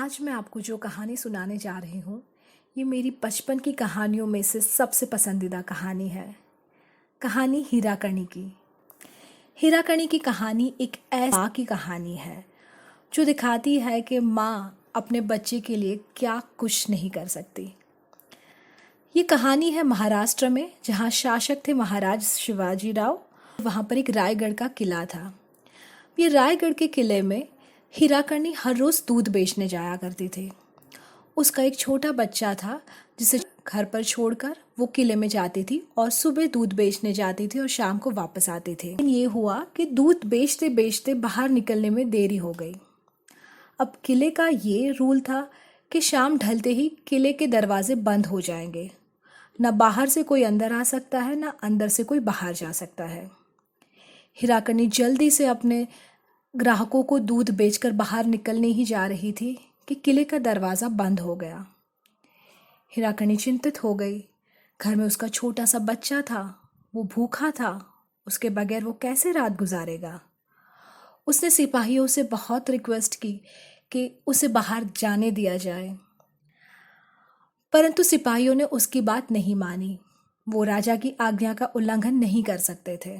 आज मैं आपको जो कहानी सुनाने जा रही हूँ, ये मेरी बचपन की कहानियों में से सबसे पसंदीदा कहानी है। कहानी हीराकणी की। हीराकणी की कहानी एक ऐसी माँ की कहानी है जो दिखाती है कि माँ अपने बच्चे के लिए क्या कुछ नहीं कर सकती। ये कहानी है महाराष्ट्र में, जहाँ शासक थे महाराज शिवाजी राव। वहाँ पर एक रायगढ़ का किला था। ये रायगढ़ के किले में हीराकणी हर रोज़ दूध बेचने जाया करती थी। उसका एक छोटा बच्चा था जिसे घर पर छोड़कर वो किले में जाती थी और सुबह दूध बेचने जाती थी और शाम को वापस आती थी। लेकिन ये हुआ कि दूध बेचते बेचते बाहर निकलने में देरी हो गई। अब किले का ये रूल था कि शाम ढलते ही किले के दरवाजे बंद हो जाएंगे। न बाहर से कोई अंदर आ सकता है, न अंदर से कोई बाहर जा सकता है। हीराकणी जल्दी से अपने ग्राहकों को दूध बेचकर बाहर निकलने ही जा रही थी कि किले का दरवाज़ा बंद हो गया। हीराकणी चिंतित हो गई। घर में उसका छोटा सा बच्चा था, वो भूखा था, उसके बगैर वो कैसे रात गुजारेगा। उसने सिपाहियों से बहुत रिक्वेस्ट की कि उसे बाहर जाने दिया जाए, परंतु सिपाहियों ने उसकी बात नहीं मानी। वो राजा की आज्ञा का उल्लंघन नहीं कर सकते थे।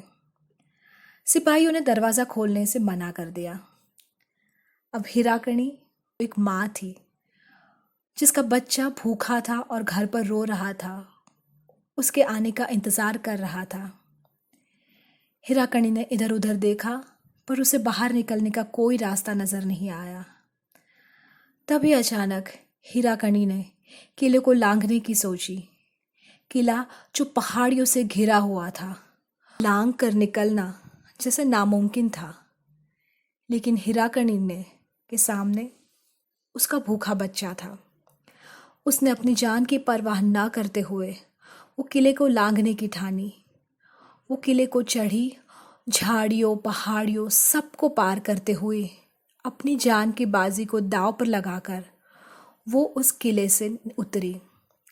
सिपाहियों ने दरवाज़ा खोलने से मना कर दिया। अब हीराकणी एक माँ थी जिसका बच्चा भूखा था और घर पर रो रहा था, उसके आने का इंतज़ार कर रहा था। हीराकणी ने इधर उधर देखा, पर उसे बाहर निकलने का कोई रास्ता नज़र नहीं आया। तभी अचानक हीराकणी ने किले को लांघने की सोची। किला जो पहाड़ियों से घिरा हुआ था, लांघ कर निकलना जैसे नामुमकिन था। लेकिन हीराकणी ने के सामने उसका भूखा बच्चा था। उसने अपनी जान की परवाह ना करते हुए वो किले को लांघने की ठानी। वो किले को चढ़ी, झाड़ियों पहाड़ियों सबको पार करते हुए अपनी जान की बाजी को दांव पर लगाकर वो उस किले से उतरी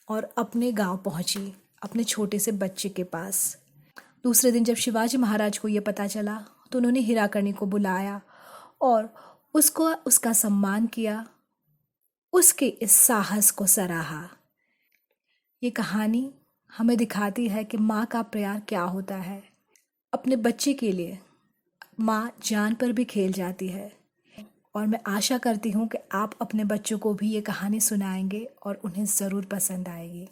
और अपने गांव पहुंची, अपने छोटे से बच्चे के पास। दूसरे दिन जब शिवाजी महाराज को ये पता चला तो उन्होंने हीराकणी को बुलाया और उसको उसका सम्मान किया, उसके इस साहस को सराहा। ये कहानी हमें दिखाती है कि माँ का प्यार क्या होता है। अपने बच्चे के लिए माँ जान पर भी खेल जाती है। और मैं आशा करती हूँ कि आप अपने बच्चों को भी ये कहानी सुनाएंगे और उन्हें ज़रूर पसंद आएगी।